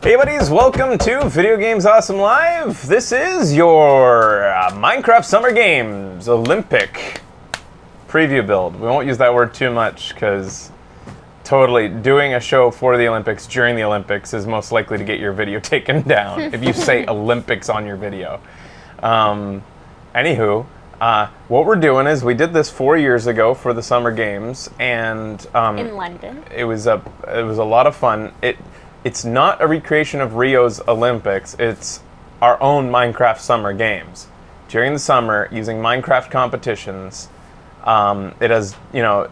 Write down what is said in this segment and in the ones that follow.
Hey buddies, welcome to Video Games Awesome Live. This is your Minecraft Summer Games Olympic preview build. We won't use that word too much because totally doing a show for the Olympics during the Olympics is most likely to get your video taken down if you say Olympics on your video. Anywho, what we're doing is we did this 4 years ago for the Summer Games, and in London. It was a lot of fun. It's not a recreation of Rio's Olympics. It's our own Minecraft Summer Games. During the summer, using Minecraft competitions, it has,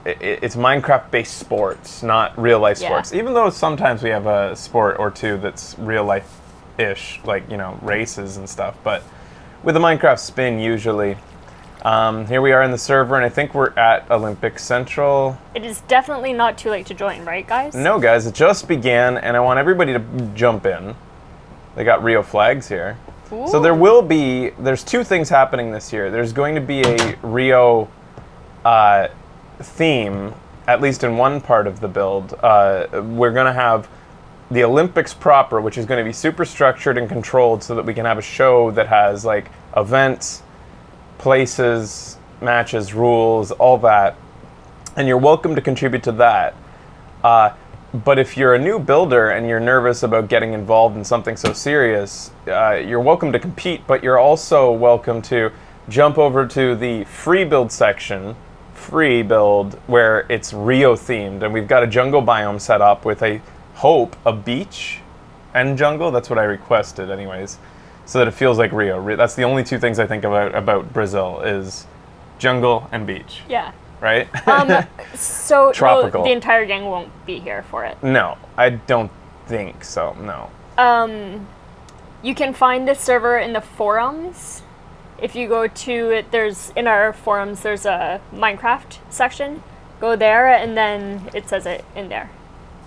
it's Minecraft-based sports, not real-life sports. Even though sometimes we have a sport or two that's real-life-ish, like, races and stuff. But with a Minecraft spin, usually. Here we are in the server, and I think we're at Olympic Central. It is definitely not too late to join, right, guys? No, guys, it just began, and I want everybody to jump in. They got Rio flags here. Ooh. So there's two things happening this year. There's going to be a Rio theme, at least in one part of the build. We're going to have the Olympics proper, which is going to be super structured and controlled so that we can have a show that has, like, events, places, matches, rules, all that. And you're welcome to contribute to that. But if you're a new builder and you're nervous about getting involved in something so serious, you're welcome to compete, but you're also welcome to jump over to the free build section, free build, where it's Rio themed. And we've got a jungle biome set up with a beach and jungle. That's what I requested anyways. So that it feels like Rio. That's the only two things I think about Brazil is jungle and beach. Yeah. Right? So tropical. No, the entire gang won't be here for it. No, I don't think so, no. You can find this server in the forums. If you go to it, in our forums, there's a Minecraft section. Go there, and then it says it in there.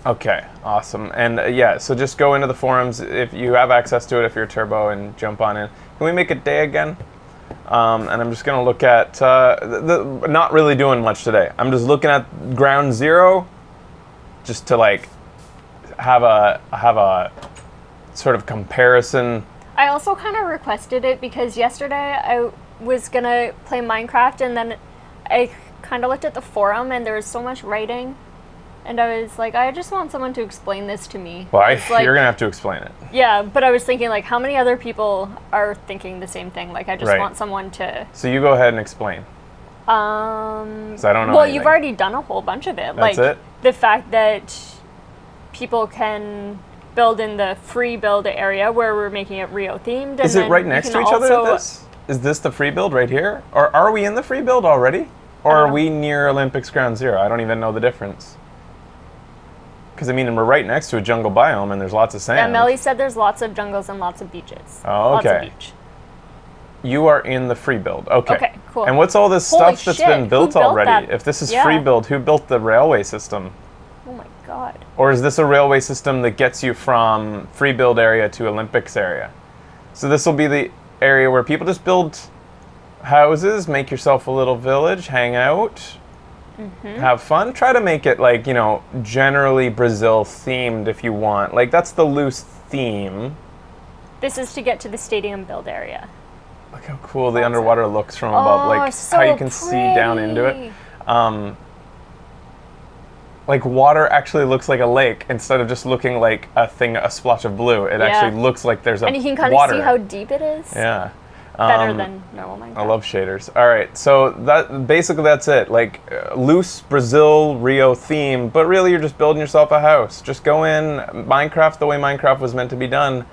Okay, awesome. And so just go into the forums if you have access to it, if you're Turbo, and jump on in. Can we make it day again? And I'm just going to look at, not really doing much today. I'm just looking at ground zero, just to like have a sort of comparison. I also kind of requested it because yesterday I was going to play Minecraft, and then I kind of looked at the forum and there was so much writing. And I was like, I just want someone to explain this to me. Well, you're going to have to explain it. Yeah, but I was thinking, like, how many other people are thinking the same thing? Like, I just want someone to... So you go ahead and explain. 'Cause I don't know anything. You've already done a whole bunch of it. That's it? The fact that people can build in the free build area where we're making it Rio themed. Is it right next to each other, Is this the free build right here? Or are we in the free build already? Or are we near Olympics Ground Zero? I don't even know the difference. Because, I mean, we're right next to a jungle biome, and there's lots of sand. Yeah, Melly said there's lots of jungles and lots of beaches. Oh, okay. Lots of beach. You are in the free build. Okay. Okay, cool. And what's all this stuff that's been built already? That? If this is free build, who built the railway system? Oh my god. Or is this a railway system that gets you from free build area to Olympics area? So this will be the area where people just build houses, make yourself a little village, hang out, have fun. Try to make it like, generally Brazil themed if you want. Like, that's the loose theme. This is to get to the stadium build area. Look how cool the underwater looks from above. Like, so how you can see down into it. Like, water actually looks like a lake instead of just looking like a splotch of blue. It actually looks like there's a water. And you can kind of see how deep it is. Yeah. Better than normal Minecraft. I love shaders. All right, so that's it. Like, loose Brazil Rio theme, but really you're just building yourself a house. Just go in Minecraft the way Minecraft was meant to be done.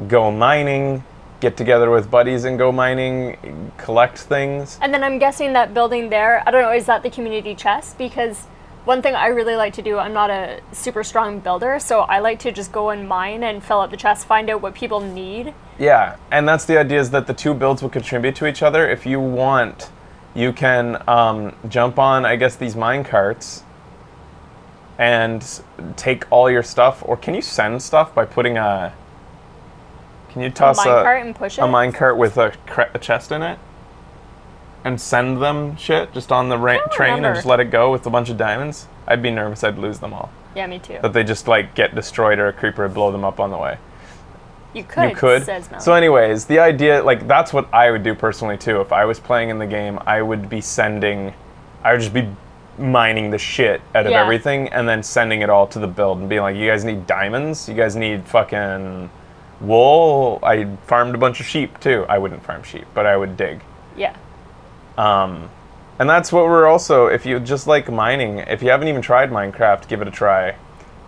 Go mining, get together with buddies and go mining, collect things. And then I'm guessing that building there, I don't know, is that the community chest? Because one thing I really like to do, I'm not a super strong builder, so I like to just go and mine and fill up the chest, find out what people need. Yeah, and that's the idea, is that the two builds will contribute to each other. If you want, you can jump on, I guess, these mine carts and take all your stuff. Or can you send stuff by putting can you toss a minecart and push it? A minecart with a chest in it? And send them shit just on the train and just let it go with a bunch of diamonds? I'd be nervous I'd lose them all. Yeah, me too. That they just like get destroyed or a creeper would blow them up on the way. You could. You could. Says Melanie. So, anyways, the idea, like, that's what I would do personally too. If I was playing in the game, I would just be mining the shit out of everything and then sending it all to the build and being like, you guys need diamonds? You guys need fucking wool? I farmed a bunch of sheep too. I wouldn't farm sheep, but I would dig. Yeah. And that's what we're also, if you just like mining, if you haven't even tried Minecraft, give it a try. I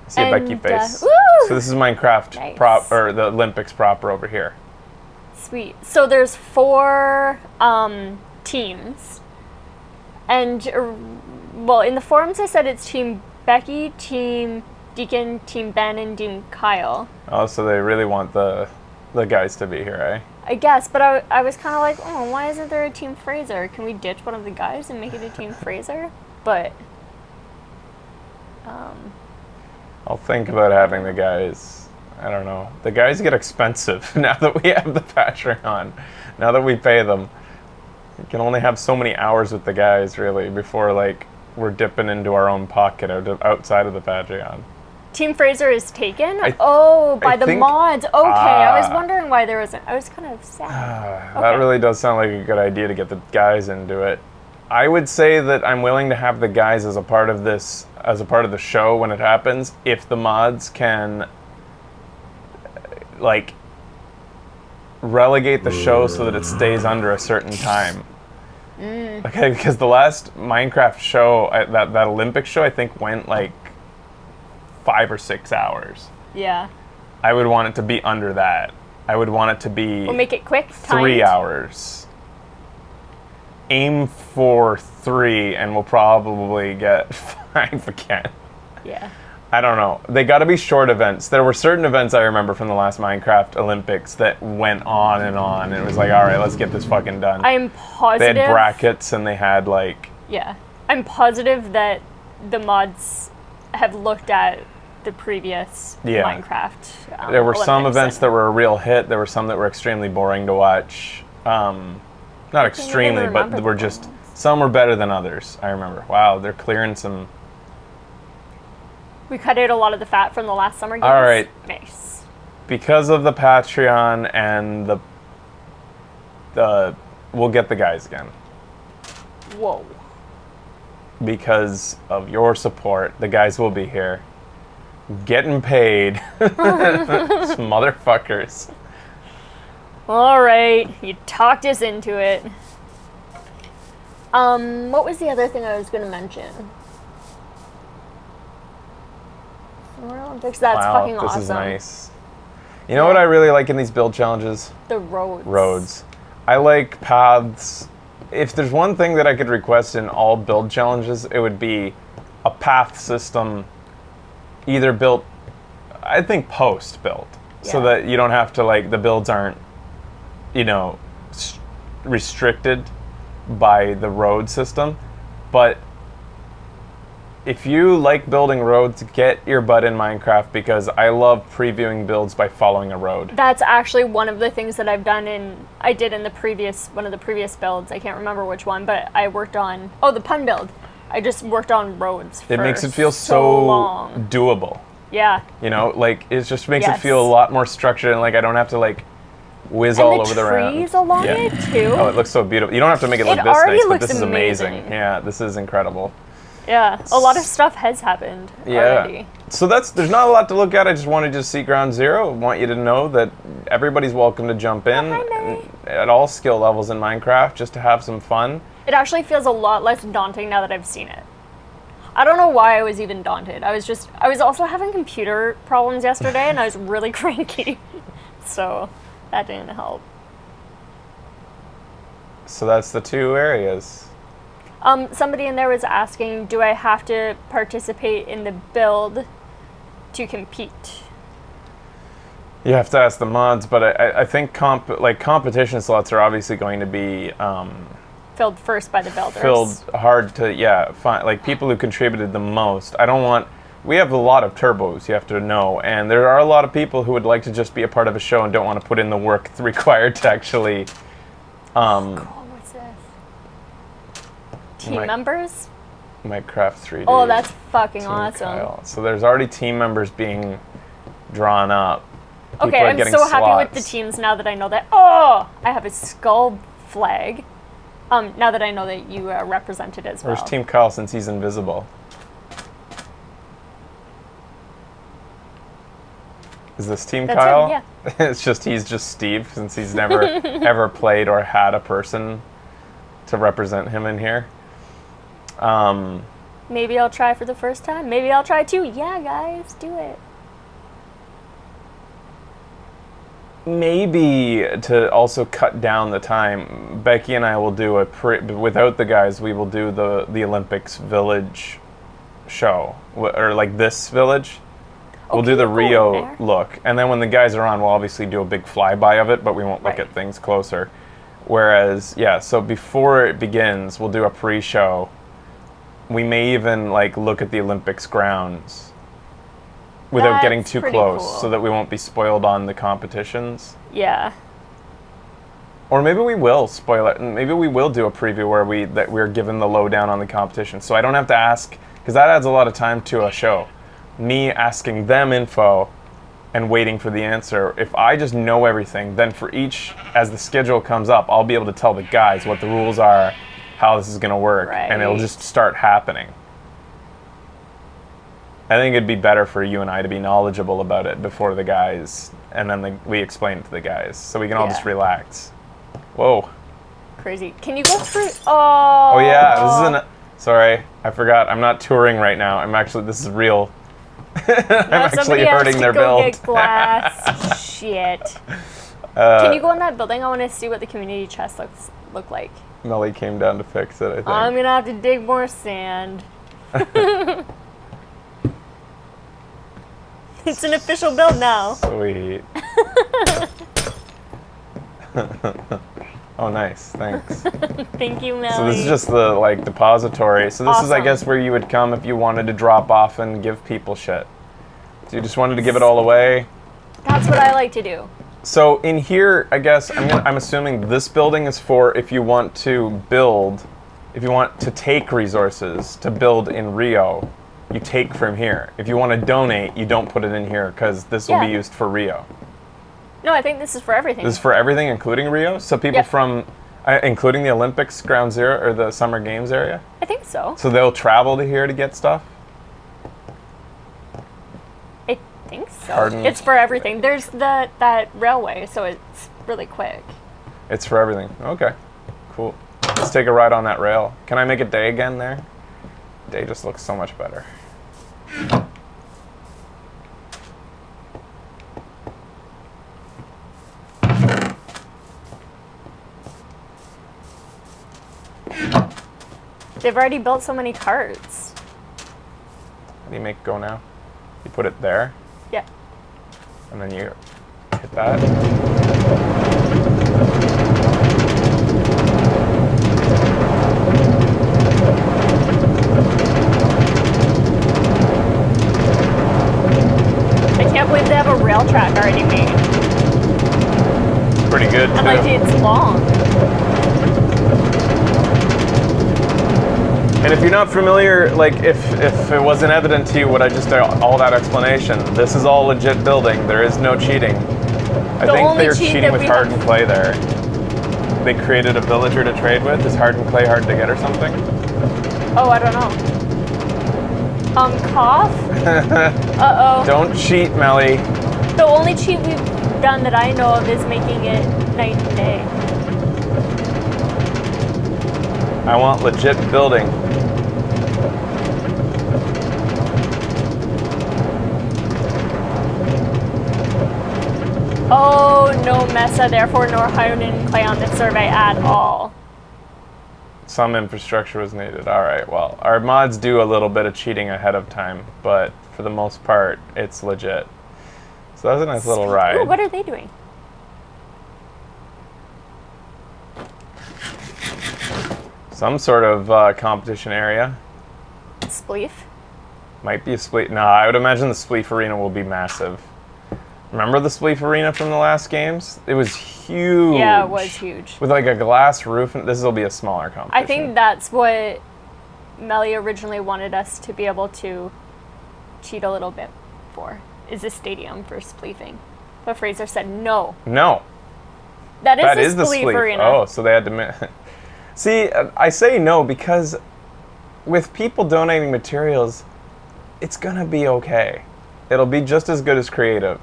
see a Becky face. So this is Minecraft prop, or the Olympics proper over here. Sweet. So there's 4 teams. And, well, in the forums I said it's Team Becky, Team Deacon, Team Ben, and Team Kyle. Oh, so they really want the guys to be here, eh? I guess, but I was kind of like, oh, why isn't there a Team Fraser? Can we ditch one of the guys and make it a Team Fraser? But, I'll think about having the guys. I don't know. The guys get expensive now that we have the Patreon. Now that we pay them. You can only have so many hours with the guys, really, before, like, we're dipping into our own pocket outside of the Patreon. Team Fraser is taken? By the mods. Okay, I was wondering why there wasn't. I was kind of sad. That really does sound like a good idea to get the guys into it. I would say that I'm willing to have the guys as a part of this, as a part of the show when it happens, if the mods can, like, relegate the show so that it stays under a certain time. Okay, because the last Minecraft show, that Olympic show, I think went like 5 or 6 hours. Yeah. I would want it to be under that. I would want it to be... We'll make it quick. 3 hours. Aim for 3, and we'll probably get 5 again. Yeah. I don't know. They got to be short events. There were certain events I remember from the last Minecraft Olympics that went on, and it was like, all right, let's get this fucking done. I'm positive. They had brackets, and they had, like... Yeah. I'm positive that the mods have looked at the previous Minecraft there were Olympics some events that were a real hit. There were some that were extremely boring to watch. Not extremely, but were just... Some were better than others, I remember. Wow, they're clearing some... We cut out a lot of the fat from the last summer games. All right. Nice. Because of the Patreon and the we'll get the guys again. Whoa. Because of your support, the guys will be here. Getting paid. Some motherfuckers. All right. You talked us into it. What was the other thing I was going to mention? Olympics. That's fucking awesome. This is nice. You know what I really like in these build challenges? The roads. Roads. I like paths. If there's one thing that I could request in all build challenges, it would be a path system either built, I think post-build, so that you don't have to, like, the builds aren't, you know, restricted by the road system. But if you like building roads, get your butt in Minecraft, because I love previewing builds by following a road. That's actually one of the things that I've done I did in one of the previous builds. I can't remember which one, but I worked on, the pun build. I just worked on roads for It makes it feel so long. Doable. Yeah. You know, like, it just makes it feel a lot more structured, and, like, I don't have to, like, whiz all over the road. And the trees along it, too. Oh, it looks so beautiful. You don't have to make it look this nice, but this is amazing. Yeah, this is incredible. Yeah, a lot of stuff has happened already. So there's not a lot to look at. I just wanted to see Ground Zero. I want you to know that everybody's welcome to jump in at all skill levels in Minecraft just to have some fun. It actually feels a lot less daunting now that I've seen it. I don't know why I was even daunted. I was also having computer problems yesterday, and I was really cranky. So that didn't help. So that's the 2 areas. Somebody in there was asking, do I have to participate in the build to compete? You have to ask the mods, but I think competition slots are obviously going to be filled first by the builders. Filled hard to find, like, people who contributed the most. We have a lot of turbos, you have to know, and there are a lot of people who would like to just be a part of a show and don't want to put in the work required to actually cool. What's this? Team members? Minecraft 3D. Oh, that's fucking awesome. Kyle. So there's already team members being drawn up. People Okay, are I'm getting so happy with the slots. teams now that I know that. Oh, I have a skull flag. Now that I know that you are represented as well. Where's Team Kyle since he's invisible? Is this Team That's Kyle? him, yeah. He's just Steve since he's never ever played or had a person to represent him in here. Maybe I'll try for the first time. Maybe I'll try too. Yeah, guys, do it. Maybe to also cut down the time, Becky and I will do without the guys, we will do the Olympics Village show, or like this village. We'll do the Rio look, and then when the guys are on, we'll obviously do a big flyby of it, but we won't look at things closer. Whereas, yeah, so before it begins, we'll do a pre-show. We may even like look at the Olympics grounds without getting too close, so that we won't be spoiled on the competitions. Yeah. Or maybe we will spoil it, and maybe we will do a preview where we're given the lowdown on the competition, so I don't have to ask, because that adds a lot of time to a show. Me asking them info and waiting for the answer. If I just know everything, then for each, as the schedule comes up, I'll be able to tell the guys what the rules are, how this is going to work, and it'll just start happening. I think it'd be better for you and I to be knowledgeable about it before the guys, and then we explain it to the guys, so we can all just relax. Whoa. Crazy. Can you go through? Oh. Oh yeah, this is sorry, I forgot. I'm not touring right now. This is real. I'm actually hurting their build. Get glass. Shit. Can you go in that building? I want to see what the community chest look like. Melly came down to fix it, I think. I'm gonna have to dig more sand. It's an official build now. Sweet. Oh, nice. Thanks. Thank you, Melly. So this is just the depository. So this is, I guess, where you would come if you wanted to drop off and give people shit. So you just wanted to give it all away. That's what I like to do. So in here, I guess I'm assuming this building is for if you want to build, if you want to take resources to build in Rio, you take from here. If you want to donate, you don't put it in here because this will be used for Rio. No, I think this is for everything. This is for everything, including Rio? So people from, including the Olympics Ground Zero or the Summer Games area? I think so. So they'll travel to here to get stuff? I think so. It's for everything. There's that railway, so it's really quick. It's for everything. Okay, cool. Let's take a ride on that rail. Can I make it day again there? Day just looks so much better. They've already built so many carts. How do you make go now? You put it there? Yeah. And then you hit that. I can't believe they have a rail track already made. It's pretty good, too. And like, it's long. And if you're not familiar, like if it wasn't evident to you what I just all that explanation, this is all legit building. There is no cheating. I think they're cheating with hardened clay there. They created a villager to trade with. Is hardened clay hard to get or something? Oh, I don't know. Cough? Uh-oh. Don't cheat, Melly. The only cheat we've done that I know of is making it night and day. I want legit building. Oh, no Mesa, therefore no hardened clay on the survey at all. Some infrastructure was needed. All right, well, our mods do a little bit of cheating ahead of time, but for the most part, it's legit. So that was a nice little ride. Ooh, what are they doing? Some sort of competition area. Spleef? Might be a Spleef. No, I would imagine the Spleef arena will be massive. Remember the Spleef arena from the last games? It was huge. Yeah, it was huge. With like a glass roof, and this will be a smaller competition. I think that's what Melly originally wanted us to be able to cheat a little bit for, is a stadium for spleefing. But Fraser said no. No. That is That the is the Spleef Spleef. arena. Oh, so they had to... See, I say no because with people donating materials, it's going to be okay. It'll be just as good as creative.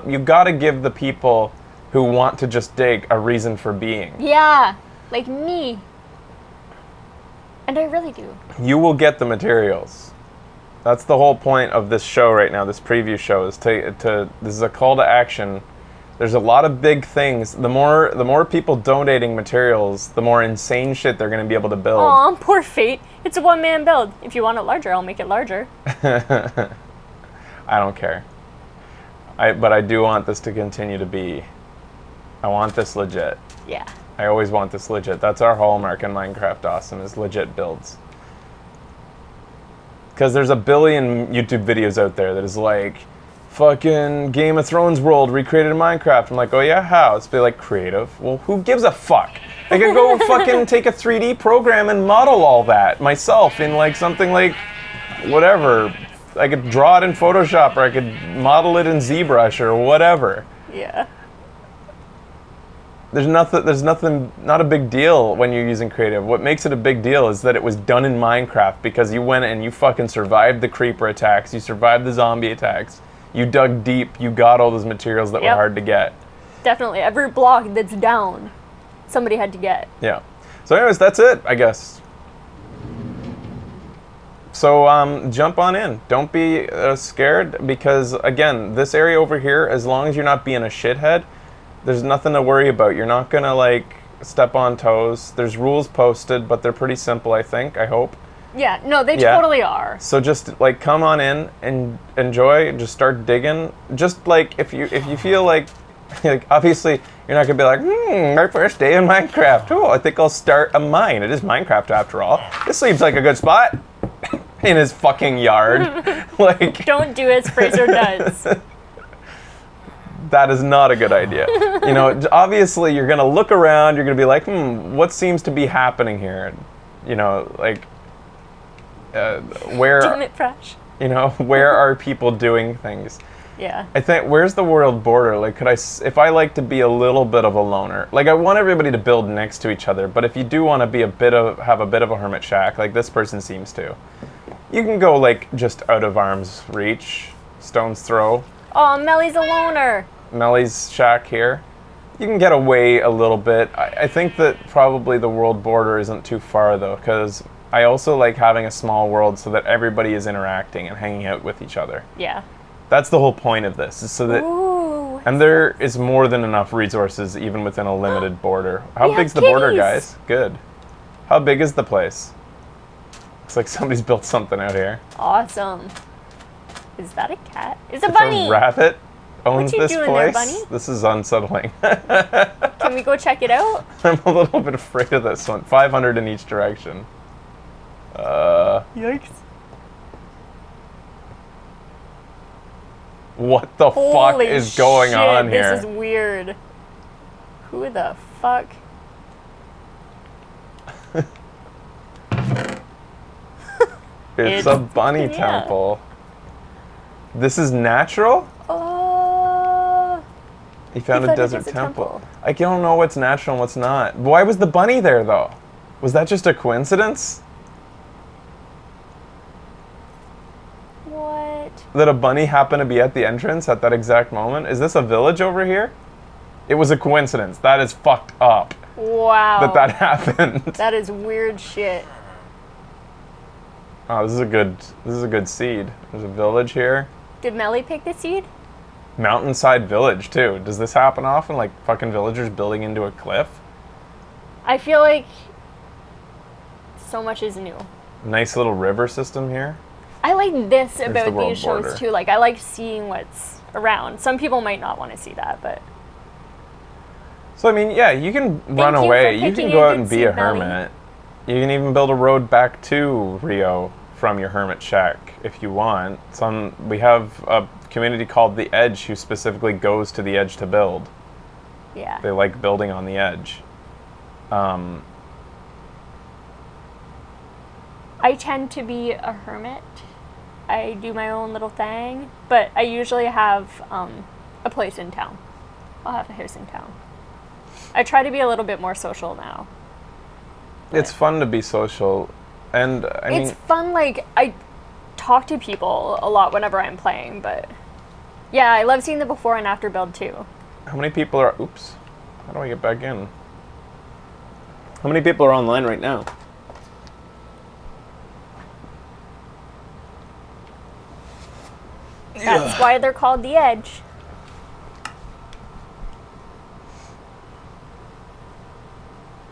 You got to give the people who want to just dig a reason for being. Yeah, like me. And I really do. You will get the materials. That's the whole point of this show right now, this preview show, is this is a call to action. There's a lot of big things. The more people donating materials, the more insane shit they're going to be able to build. Aw, poor Fate. It's a one-man build. If you want it larger, I'll make it larger. I don't care. But I do want this to continue to be. I want this legit. Yeah. I always want this legit. That's our hallmark in Minecraft Awesome, is legit builds. Because there's a billion YouTube videos out there that is like, fucking Game of Thrones world recreated in Minecraft. I'm like, oh yeah, how? It's be like, creative. Well, who gives a fuck? I could go fucking take a 3D program and model all that myself in like something like, whatever. I could draw it in Photoshop, or I could model it in ZBrush, or whatever. Yeah. There's nothing, not a big deal when you're using creative. What makes it a big deal is that it was done in Minecraft because you went and you fucking survived the creeper attacks, you survived the zombie attacks, you dug deep, you got all those materials that were hard to get. Definitely. Every block that's down, somebody had to get. Yeah. So anyways, that's it, I guess. So jump on in. Don't be scared, because again, this area over here, as long as you're not being a shithead, there's nothing to worry about. You're not gonna like step on toes. There's rules posted, but they're pretty simple, I think, I hope. Yeah, no, they totally are. So just like come on in and enjoy, just start digging. Just like if you feel like obviously you're not gonna be like, my first day in Minecraft. Oh, I think I'll start a mine. It is Minecraft after all. This seems like a good spot. In his fucking yard. Like, don't do as Fraser does. That is not a good idea. You know, obviously you're gonna look around, you're gonna be like, what seems to be happening here? You know, like, where... Doing it fresh. You know, where are people doing things? Yeah. I think, where's the world border? Like, if I like to be a little bit of a loner, like I want everybody to build next to each other, but if you do want to be have a bit of a hermit shack, like this person seems to, you can go like just out of arm's reach, stone's throw. Oh, Melly's a loner. Melly's shack here. You can get away a little bit. I think that probably the world border isn't too far though, because I also like having a small world so that everybody is interacting and hanging out with each other. Yeah. That's the whole point of this, is so that... Ooh, and there is more than enough resources even within a limited border. How we big's the have border, kitties. guys? Good. How big is the place? Looks like somebody's built something out here. awesome. Is that a cat? It's a It's bunny. a rabbit owns you this doing there, place. bunny? This is unsettling. Can we go check it out? I'm a little bit afraid of this one. 500 in each direction. Yikes. What the fuck Holy is going shit, on here? This is weird. Who the fuck? It's a bunny yeah. temple. This is natural? He found a desert temple. I don't know what's natural and what's not. Why was the bunny there, though? Was that just a coincidence? What? That a bunny happened to be at the entrance at that exact moment? Is this a village over here? It was a coincidence. That is fucked up. Wow. That happened. That is weird shit. Oh, this is a good seed. There's a village here. Did Melly pick the seed? Mountainside village, too. Does this happen often? Like, fucking villagers building into a cliff? I feel like so much is new. Nice little river system here. I like this the about world these shows border. too. Like, I like seeing what's around. Some people might not want to see that, but So, I mean, yeah, you can run you away. for You can picking go a out good and be a seed, Melly. hermit. You can even build a road back to Rio from your hermit shack if you want. We have a community called The Edge who specifically goes to the edge to build. yeah. They like building on the edge. I tend to be a hermit. I do my own little thing, but I usually have a place in town. I'll have a house in town. I try to be a little bit more social now. It's fun to be social, and It's fun, like, I talk to people a lot whenever I'm playing, but yeah, I love seeing the before and after build too. how many people are... Oops. How do I get back in? How many people are online right now? That's why they're called the Edge.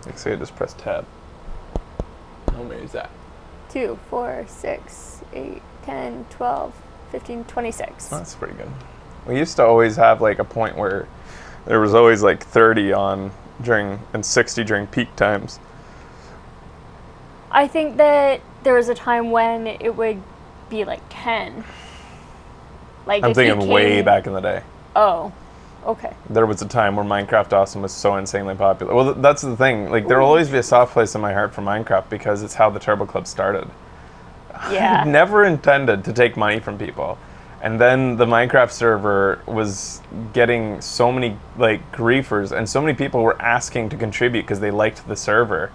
Like, say I just press tab. How many is that? 2, 4, 6, 8, 10, 12, 15, 26. That's pretty good. We used to always have like a point where there was always like 30 on during and 60 during peak times. I think that there was a time when it would be like 10. Like I'm if you thinking way came- back in the day. Oh, okay. There was a time where Minecraft Awesome was so insanely popular. Well, that's the thing. Like, there will always be a soft place in my heart for Minecraft because it's how the Turbo Club started. Yeah. Never intended to take money from people. And then the Minecraft server was getting so many, like, griefers, and so many people were asking to contribute because they liked the server.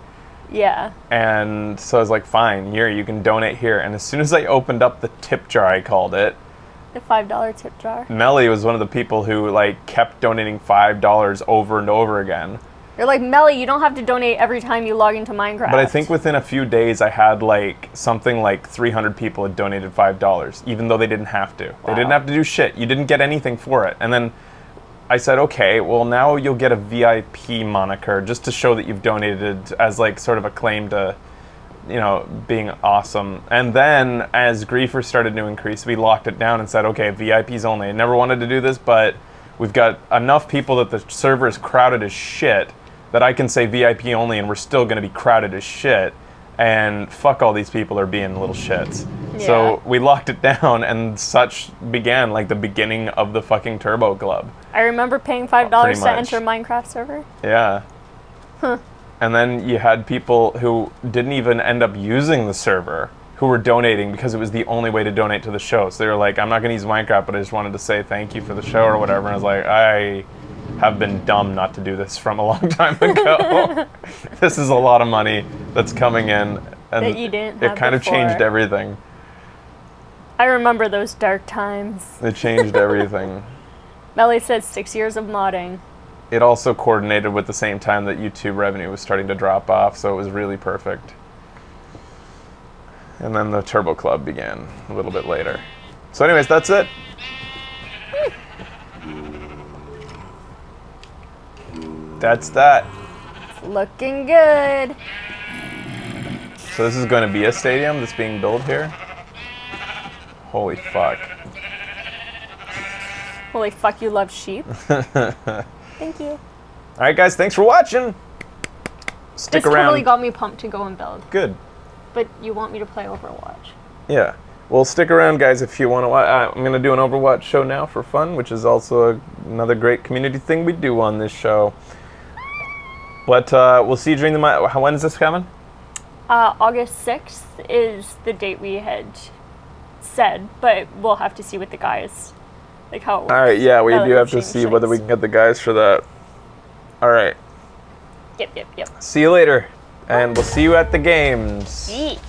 Yeah. And so I was like, fine, here, you can donate here. And as soon as I opened up the tip jar, I called it, The $5 tip jar. Melly was one of the people who, like, kept donating $5 over and over again. You're like, Melly, you don't have to donate every time you log into Minecraft. But I think within a few days, I had, like, something like 300 people had donated $5, even though they didn't have to. They didn't have to do shit. You didn't get anything for it. And then I said, okay, well, now you'll get a VIP moniker just to show that you've donated as, like, sort of a claim to, you know, being awesome. And then as griefers started to increase, we locked it down and said, okay, VIPs only. I never wanted to do this, but we've got enough people that the server is crowded as shit that I can say VIP only and we're still going to be crowded as shit. And fuck all these people are being little shits. Yeah. So we locked it down and such began like the beginning of the fucking Turbo Club. I remember paying $5 Pretty to much. enter Minecraft server. Yeah. And then you had people who didn't even end up using the server who were donating because it was the only way to donate to the show. So they were like, I'm not going to use Minecraft, but I just wanted to say thank you for the show or whatever. And I was like, I have been dumb not to do this from a long time ago. This is a lot of money that's coming in. And That you didn't it have kind of changed before. everything. I remember those dark times. It changed everything. Melly says 6 years of modding. It also coordinated with the same time that YouTube revenue was starting to drop off, so it was really perfect. And then the Turbo Club began a little bit later. So anyways, that's it. That's that. Looking good. So this is going to be a stadium that's being built here? Holy fuck. Holy fuck, you love sheep. Thank you. Alright guys, thanks for watching. Stick This around. totally got me pumped to go and build. Good. But you want me to play Overwatch. Yeah. Well, stick around, guys, if you want to watch. I'm going to do an Overwatch show now for fun, which is also another great community thing we do on this show. But we'll see you during the... When is this coming? August 6th is the date we had said, but we'll have to see with the guys, like how it works. All right, yeah, we Now that do we've have to changed see whether we things. can get the guys for that. All right. Yep. See you later, and we'll see you at the games. Yeet.